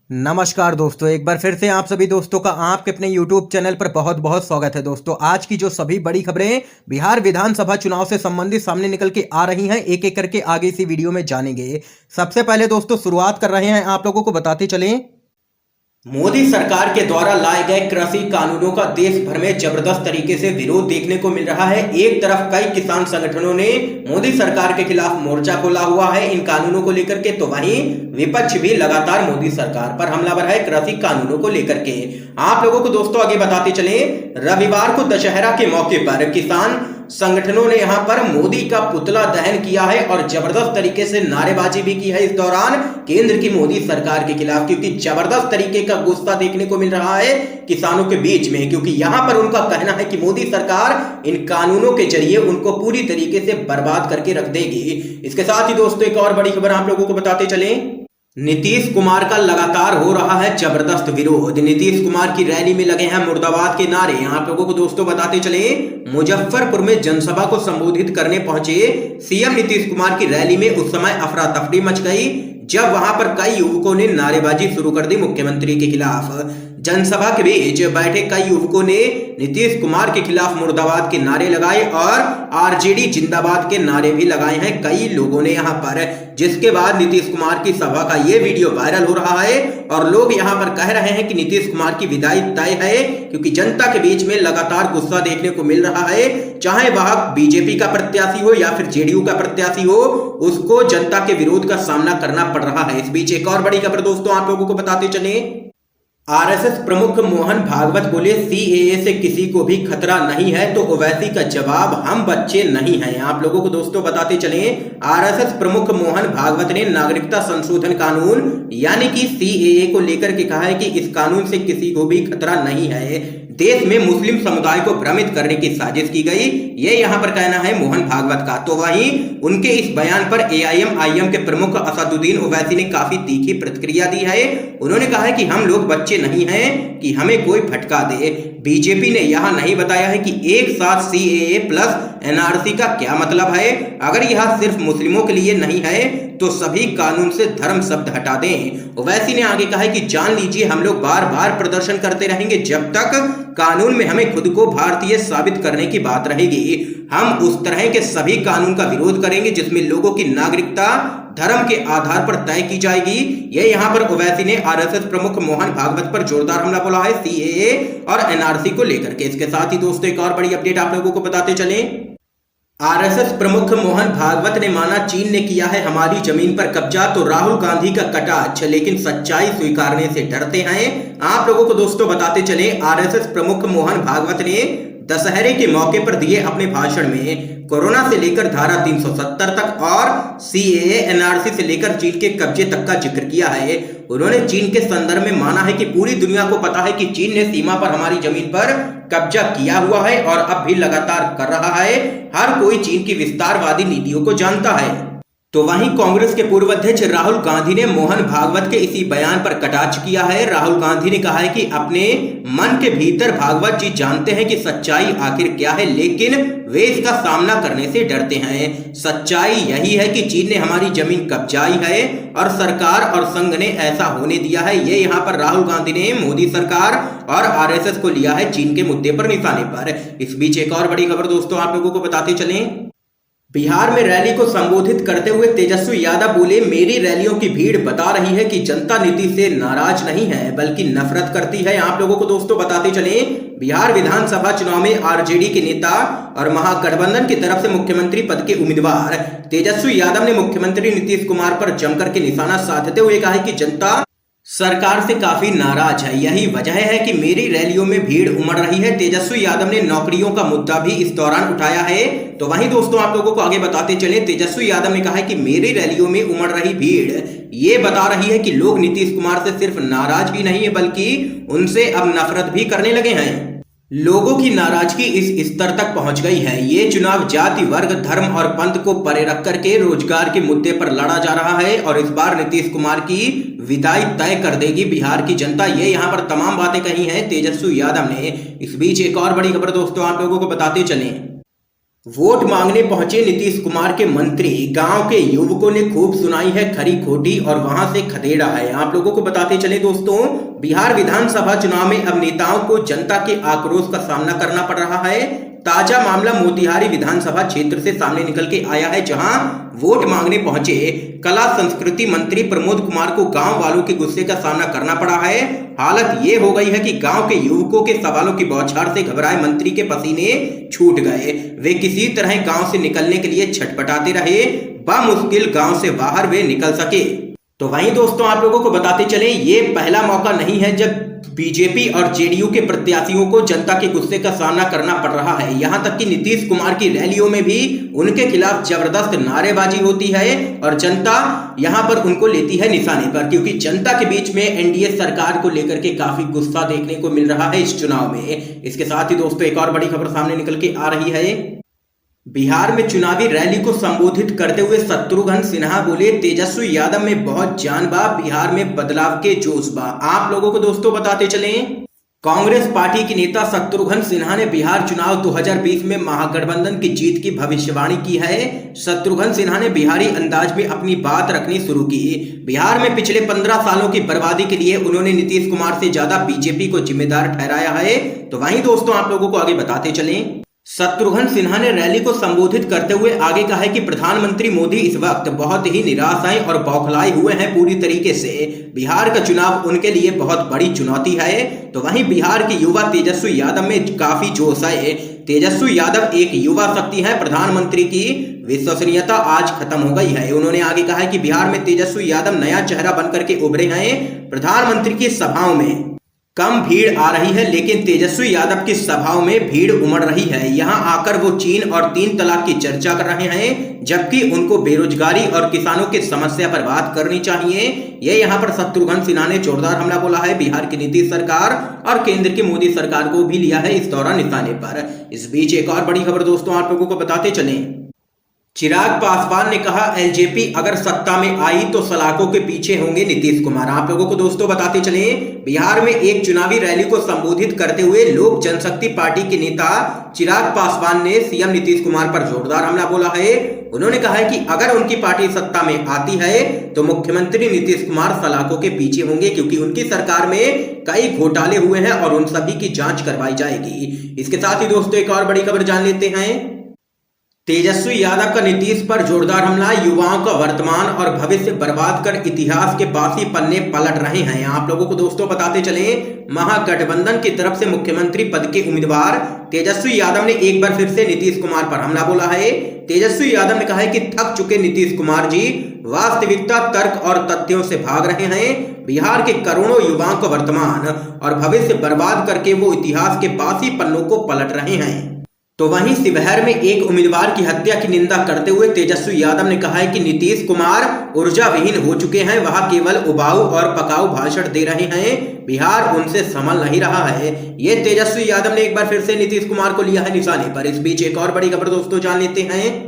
नमस्कार दोस्तों, एक बार फिर से आप सभी दोस्तों का आपके अपने YouTube चैनल पर बहुत बहुत स्वागत है। दोस्तों, आज की जो सभी बड़ी खबरें बिहार विधानसभा चुनाव से संबंधित सामने निकल के आ रही हैं, एक एक करके आगे इसी वीडियो में जानेंगे। सबसे पहले दोस्तों शुरुआत कर रहे हैं, आप लोगों को बताते चलें। मोदी सरकार के द्वारा लाए गए कृषि कानूनों का देश भर में जबरदस्त तरीके से विरोध देखने को मिल रहा है। एक तरफ कई किसान संगठनों ने मोदी सरकार के खिलाफ मोर्चा खोला हुआ है इन कानूनों को लेकर के, तो वहीं विपक्ष भी लगातार मोदी सरकार पर हमलावर है कृषि कानूनों को लेकर के। आप लोगों को दोस्तों आगे बताते चले, रविवार को दशहरा के मौके पर किसान संगठनों ने यहां पर मोदी का पुतला दहन किया है और जबरदस्त तरीके से नारेबाजी भी की है इस दौरान केंद्र की मोदी सरकार के खिलाफ, क्योंकि जबरदस्त तरीके का गुस्सा देखने को मिल रहा है किसानों के बीच में, क्योंकि यहां पर उनका कहना है कि मोदी सरकार इन कानूनों के जरिए उनको पूरी तरीके से बर्बाद करके रख देगी। इसके साथ ही दोस्तों एक और बड़ी खबर आप लोगों को बताते चले, नीतीश कुमार का लगातार हो रहा है जबरदस्त विरोध। नीतीश कुमार की रैली में लगे हैं मुर्दाबाद के नारे। आप लोगों को दोस्तों बताते चले, मुजफ्फरपुर में जनसभा को संबोधित करने पहुंचे सीएम नीतीश कुमार की रैली में उस समय अफरा तफरी मच गई जब वहां पर कई युवकों ने नारेबाजी शुरू कर दी मुख्यमंत्री के खिलाफ। जनसभा के बीच बैठे कई युवकों ने नीतीश कुमार के खिलाफ मुर्दाबाद के नारे लगाए और आरजेडी जिंदाबाद के नारे भी लगाए हैं कई लोगों ने यहां पर, जिसके बाद नीतीश कुमार की सभा का यह वीडियो वायरल हो रहा है और लोग यहां पर कह रहे हैं कि नीतीश कुमार की विदाई तय है, क्योंकि जनता के बीच में लगातार गुस्सा देखने को मिल रहा है। चाहे वह बीजेपी का प्रत्याशी हो या फिर जेडीयू का प्रत्याशी हो, उसको जनता के विरोध का सामना करना पड़ रहा है। इस बीच एक और बड़ी खबर दोस्तों आप लोगों को बताते चले, आरएसएस प्रमुख मोहन भागवत बोले सीएए से किसी को भी खतरा नहीं है, तो ओवैसी का जवाब हम बच्चे नहीं हैं। आप लोगों को दोस्तों बताते चले, आरएसएस प्रमुख मोहन भागवत ने नागरिकता संशोधन कानून यानी कि सीएए को लेकर के कहा है कि इस कानून से किसी को भी खतरा नहीं है, देश में मुस्लिम समुदाय को भ्रमित करने की साजिश की गई, ये यहां पर कहना है मोहन भागवत का। तो वहीं उनके इस बयान पर एआईएमआईएम के प्रमुख असदुद्दीन ओवैसी ने काफी तीखी प्रतिक्रिया दी है। उन्होंने कहा है कि हम लोग बच्चे नहीं हैं कि हमें कोई भटका दे। बीजेपी ने यह नहीं बताया है कि एक साथ सीएए प्लस एनआरसी का क्या मतलब है। अगर यह सिर्फ मुस्लिमों के लिए नहीं है तो सभी कानून से धर्म शब्द हटा दें। ओवैसी ने आगे कहा है कि जान लीजिए हम लोग बार बार प्रदर्शन करते रहेंगे जब तक कानून में हमें खुद को भारतीय साबित करने की बात रहेगी। हम उस तरह के सभी कानून का विरोध करेंगे जिसमें लोगों की नागरिकता धर्म के आधार पर तय की जाएगी। यह यहां पर ओवैसी ने आरएसएस प्रमुख मोहन भागवत पर जोरदार हमला बोला है सीएए और एनआरसी को लेकर के। इसके साथ ही दोस्तों एक और बड़ी अपडेट आप लोगों को बताते चले, आरएसएस प्रमुख मोहन भागवत ने माना चीन ने किया है हमारी जमीन पर कब्जा, तो राहुल गांधी का कटाक्ष, लेकिन सच्चाई स्वीकारने से डरते हैं। आप लोगों को दोस्तों बताते चले, आरएसएस प्रमुख मोहन भागवत ने दशहरे के मौके पर दिए अपने भाषण में कोरोना से लेकर धारा 370 तक और सीएए एनआरसी से लेकर चीन के कब्जे तक का जिक्र किया है। उन्होंने चीन के संदर्भ में माना है कि पूरी दुनिया को पता है कि चीन ने सीमा पर हमारी जमीन पर कब्जा किया हुआ है और अब भी लगातार कर रहा है। हर कोई चीन की विस्तारवादी नीतियों को जानता है। तो वहीं कांग्रेस के पूर्व अध्यक्ष राहुल गांधी ने मोहन भागवत के इसी बयान पर कटाक्ष किया है। राहुल गांधी ने कहा है कि अपने मन के भीतर भागवत जी जानते हैं कि सच्चाई आखिर क्या है, लेकिन वे इसका सामना करने से डरते हैं। सच्चाई यही है कि चीन ने हमारी जमीन कब्जाई है और सरकार और संघ ने ऐसा होने दिया है। ये यहाँ पर राहुल गांधी ने मोदी सरकार और आरएसएस को लिया है चीन के मुद्दे पर निशाने पर। इस बीच एक और बड़ी खबर दोस्तों आप लोगों को बताते चलें, बिहार में रैली को संबोधित करते हुए तेजस्वी यादव बोले मेरी रैलियों की भीड़ बता रही है कि जनता नीति से नाराज नहीं है बल्कि नफरत करती है। आप लोगों को दोस्तों बताते चले, बिहार विधानसभा चुनाव में आरजेडी के नेता और महागठबंधन की तरफ से मुख्यमंत्री पद के उम्मीदवार तेजस्वी यादव ने मुख्यमंत्री नीतीश कुमार पर जमकर के निशाना साधते हुए कहा कि जनता सरकार से काफी नाराज है, यही वजह है कि मेरी रैलियों में भीड़ उमड़ रही है। तेजस्वी यादव ने नौकरियों का मुद्दा भी इस दौरान उठाया है। तो वहीं दोस्तों आप लोगों को आगे बताते चले, तेजस्वी यादव ने कहा है कि मेरी रैलियों में उमड़ रही भीड़ ये बता रही है कि लोग नीतीश कुमार से सिर्फ नाराज भी नहीं है बल्कि उनसे अब नफरत भी करने लगे हैं। लोगों की नाराजगी इस स्तर तक पहुंच गई है। ये चुनाव जाति, वर्ग, धर्म और पंथ को परे रख करके रोजगार के मुद्दे पर लड़ा जा रहा है और इस बार नीतीश कुमार की विदाई तय कर देगी बिहार की जनता। ये यहाँ पर तमाम बातें कही हैं तेजस्वी यादव ने। इस बीच एक और बड़ी खबर दोस्तों आप लोगों को बताते चलें, वोट मांगने पहुंचे नीतीश कुमार के मंत्री, गांव के युवकों ने खूब सुनाई है खरी खोटी और वहां से खदेड़ा है। आप लोगों को बताते चले दोस्तों, बिहार विधानसभा चुनाव में अब नेताओं को जनता के आक्रोश का सामना करना पड़ रहा है। ताजा मामला मोतिहारी विधानसभा क्षेत्र से सामने निकल के आया है, जहां वोट मांगने पहुंचे कला संस्कृति मंत्री प्रमोद कुमार को गांव वालों के गुस्से का सामना करना पड़ा है। हालत ये हो गई है कि गांव के युवकों के सवालों की बौछार से घबराए मंत्री के पसीने छूट गए। वे किसी तरह गांव से निकलने के लिए छटपटाते रहे, बामुश्किल गांव से बाहर वे निकल सके। तो वहीं दोस्तों, आप लोगों को बताते चले, ये पहला मौका नहीं है जब बीजेपी और जेडीयू के प्रत्याशियों को जनता के गुस्से का सामना करना पड़ रहा है। यहां तक कि नीतीश कुमार की रैलियों में भी उनके खिलाफ जबरदस्त नारेबाजी होती है और जनता यहां पर उनको लेती है निशाने पर, क्योंकि जनता के बीच में एनडीए सरकार को लेकर के काफी गुस्सा देखने को मिल रहा है इस चुनाव में। इसके साथ ही दोस्तों, एक और बड़ी खबर सामने निकल के आ रही है। बिहार में चुनावी रैली को संबोधित करते हुए शत्रुघ्न सिन्हा बोले, तेजस्वी यादव में बहुत जान बा, बिहार में बदलाव के जोश बा। आप लोगों को दोस्तों बताते चलें, कांग्रेस पार्टी के नेता शत्रुघ्न सिन्हा ने बिहार चुनाव 2020 में महागठबंधन की जीत की भविष्यवाणी की है। शत्रुघ्न सिन्हा ने बिहारी अंदाज में अपनी बात रखनी शुरू की। बिहार में पिछले 15 सालों की बर्बादी के लिए उन्होंने नीतीश कुमार से ज्यादा बीजेपी को जिम्मेदार ठहराया है। तो वहीं दोस्तों, आप लोगों को आगे बताते चलें, शत्रुघ्न सिन्हा ने रैली को संबोधित करते हुए आगे कहा है कि प्रधानमंत्री मोदी इस वक्त बहुत ही निराश हैं और बौखलाए हुए हैं पूरी तरीके से। बिहार का चुनाव उनके लिए बहुत बड़ी चुनौती है। तो वहीं बिहार के युवा तेजस्वी यादव में काफी जोश है। तेजस्वी यादव एक युवा शक्ति है, प्रधानमंत्री की विश्वसनीयता आज खत्म हो गई है। उन्होंने आगे कहा है कि बिहार में तेजस्वी यादव नया चेहरा बनकर के उभरे हैं। प्रधानमंत्री की सभाओं में कम भीड़ आ रही है, लेकिन तेजस्वी यादव की सभाओं में भीड़ उमड़ रही है। यहां आकर वो चीन और 3 तलाक की चर्चा कर रहे हैं, जबकि उनको बेरोजगारी और किसानों की समस्या पर बात करनी चाहिए। ये यहां पर शत्रुघ्न सिन्हा ने जोरदार हमला बोला है। बिहार की नीतीश सरकार और केंद्र की मोदी सरकार को भी लिया है इस दौरान निशाने पर। इस बीच एक और बड़ी खबर दोस्तों, आप लोगों को बताते चलें, चिराग पासवान ने कहा, एलजेपी अगर सत्ता में आई तो सलाखों के पीछे होंगे नीतीश कुमार। आप लोगों को दोस्तों बताते चलें, बिहार में एक चुनावी रैली को संबोधित करते हुए लोक जनशक्ति पार्टी के नेता चिराग पासवान ने सीएम नीतीश कुमार पर जोरदार हमला बोला है। उन्होंने कहा है कि अगर उनकी पार्टी सत्ता में आती है तो मुख्यमंत्री नीतीश कुमार सलाखों के पीछे होंगे, क्योंकि उनकी सरकार में कई घोटाले हुए हैं और उन सभी की जांच करवाई जाएगी। इसके साथ ही दोस्तों, एक और बड़ी खबर जान लेते हैं, तेजस्वी यादव का नीतीश पर जोरदार हमला, युवाओं का वर्तमान और भविष्य बर्बाद कर इतिहास के बासी पन्ने पलट रहे हैं। आप लोगों को दोस्तों बताते चले, महागठबंधन की तरफ से मुख्यमंत्री पद के उम्मीदवार तेजस्वी यादव ने एक बार फिर से नीतीश कुमार पर हमला बोला है। तेजस्वी यादव ने कहा है कि थक चुके नीतीश कुमार जी वास्तविकता, तर्क और तथ्यों से भाग रहे हैं। बिहार के करोड़ों युवाओं का वर्तमान और भविष्य बर्बाद करके वो इतिहास के बासी पन्नों को पलट रहे हैं। तो वहीं शिवहर में एक उम्मीदवार की हत्या की निंदा करते हुए तेजस्वी यादव ने कहा है कि नीतीश कुमार ऊर्जा विहीन हो चुके हैं, वह केवल उबाऊ और पकाऊ भाषण दे रहे हैं, बिहार उनसे संभल नहीं रहा है। ये तेजस्वी यादव ने एक बार फिर से नीतीश कुमार को लिया है निशाने पर। इस बीच एक और बड़ी खबर दोस्तों जान लेते हैं,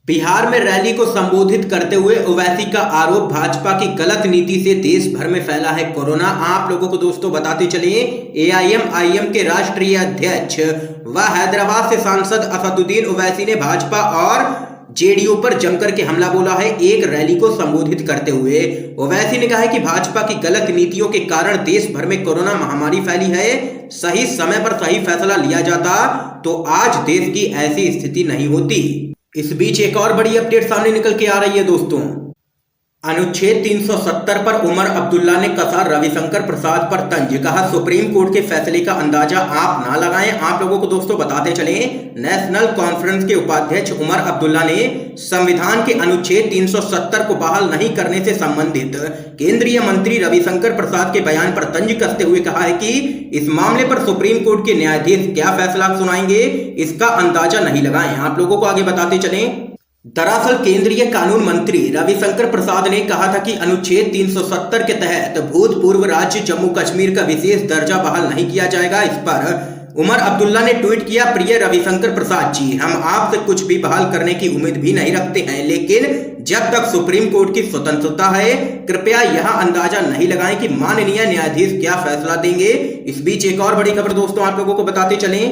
बिहार में रैली को संबोधित करते हुए ओवैसी का आरोप, भाजपा की गलत नीति से देश भर में फैला है कोरोना। आप लोगों को दोस्तों बताते चले, एआईएमआईएम के राष्ट्रीय अध्यक्ष व हैदराबाद से सांसद असदुद्दीन ओवैसी ने भाजपा और जेडीयू पर जमकर के हमला बोला है। एक रैली को संबोधित करते हुए ओवैसी ने कहा है कि भाजपा की गलत नीतियों के कारण देश भर में कोरोना महामारी फैली है। सही समय पर सही फैसला लिया जाता तो आज देश की ऐसी स्थिति नहीं होती। इस बीच एक और बड़ी अपडेट सामने निकल के आ रही है दोस्तों, अनुच्छेद 370 पर उमर अब्दुल्ला ने कसा रविशंकर प्रसाद पर तंज, कहा सुप्रीम कोर्ट के फैसले का अंदाजा आप ना लगाएं। आप लोगों को दोस्तों बताते चलें, नेशनल कॉन्फ्रेंस के उपाध्यक्ष उमर अब्दुल्ला ने संविधान के अनुच्छेद 370 को बहाल नहीं करने से संबंधित केंद्रीय मंत्री रविशंकर प्रसाद के बयान पर तंज कसते हुए कहा है कि इस मामले पर सुप्रीम कोर्ट के न्यायाधीश क्या फैसला सुनाएंगे इसका अंदाजा नहीं लगाएं। आप लोगों को आगे बताते चलें, दरअसल केंद्रीय कानून मंत्री रविशंकर प्रसाद ने कहा था कि अनुच्छेद 370 के तहत भूतपूर्व राज्य जम्मू कश्मीर का विशेष दर्जा बहाल नहीं किया जाएगा। इस पर उमर अब्दुल्ला ने ट्वीट किया, प्रिय रविशंकर प्रसाद जी, हम आपसे कुछ भी बहाल करने की उम्मीद भी नहीं रखते हैं, लेकिन जब तक सुप्रीम कोर्ट की स्वतंत्रता है कृपया यह अंदाजा नहीं लगाएं कि माननीय न्यायाधीश क्या फैसला देंगे। इस बीच एक और बड़ी खबर दोस्तों आप लोगों को बताते चलें,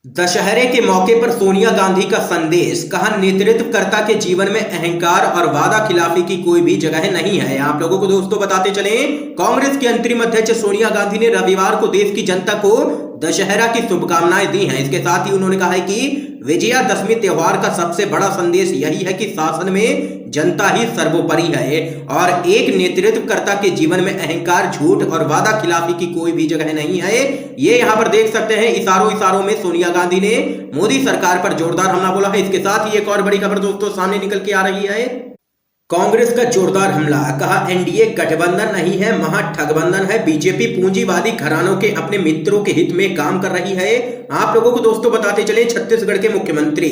दशहरे के मौके पर सोनिया गांधी का संदेश, कहा नेतृत्वकर्ता के जीवन में अहंकार और वादा खिलाफी की कोई भी जगह नहीं है। आप लोगों को दोस्तों बताते चलें, कांग्रेस की अंतरिम अध्यक्ष सोनिया गांधी ने रविवार को देश की जनता को दशहरा की शुभकामनाएं दी हैं। इसके साथ ही उन्होंने कहा है कि विजयादशमी त्योहार का सबसे बड़ा संदेश यही है कि शासन में जनता ही सर्वोपरि है और एक नेतृत्वकर्ता के जीवन में अहंकार, झूठ और वादा खिलाफी की कोई भी जगह नहीं है। ये यहाँ पर देख सकते हैं, इशारों में सोनिया गांधी ने मोदी सरकार पर जोरदार हमला बोला है। इसके साथ ही एक और बड़ी खबर दोस्तों सामने निकल के आ रही है। कांग्रेस का जोरदार हमला, कहा एनडीए गठबंधन नहीं है, महाठगबंधन है। बीजेपी पूंजीवादी घरानों के अपने मित्रों के हित में काम कर रही है। आप लोगों को दोस्तों बताते चले, छत्तीसगढ़ के मुख्यमंत्री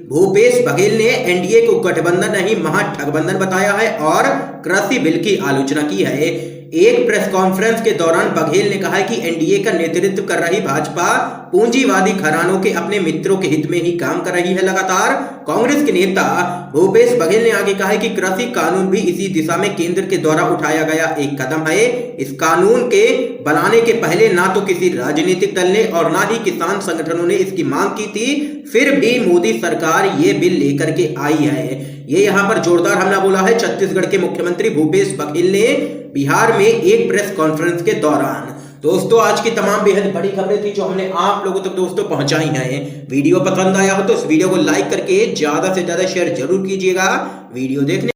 भूपेश बघेल ने एनडीए को गठबंधन नहीं महाठगबंधन बताया है और कृषि बिल की आलोचना की है। एक प्रेस कॉन्फ्रेंस के दौरान बघेल ने कहा है कि एनडीए का नेतृत्व कर रही भाजपा पूंजीवादी घरानों के अपने मित्रों के हित में ही काम कर रही है। लगातार कांग्रेस के नेता भूपेश बघेल ने आगे कहा है कि कृषि कानून भी इसी दिशा में केंद्र के द्वारा उठाया गया एक कदम है। इस कानून के बनाने के पहले ना तो किसी राजनीतिक दल ने और ना ही किसान संगठनों ने इसकी मांग की थी, फिर भी मोदी सरकार ये बिल लेकर के आई है। ये यहाँ पर जोरदार हमला बोला है छत्तीसगढ़ के मुख्यमंत्री भूपेश बघेल ने बिहार में एक प्रेस कॉन्फ्रेंस के दौरान। दोस्तों आज की तमाम बेहद बड़ी खबरें थी जो हमने आप लोगों तक दोस्तों पहुंचाई हैं। वीडियो पसंद आया हो तो इस वीडियो को लाइक करके ज्यादा से ज्यादा शेयर जरूर कीजिएगा। वीडियो देखने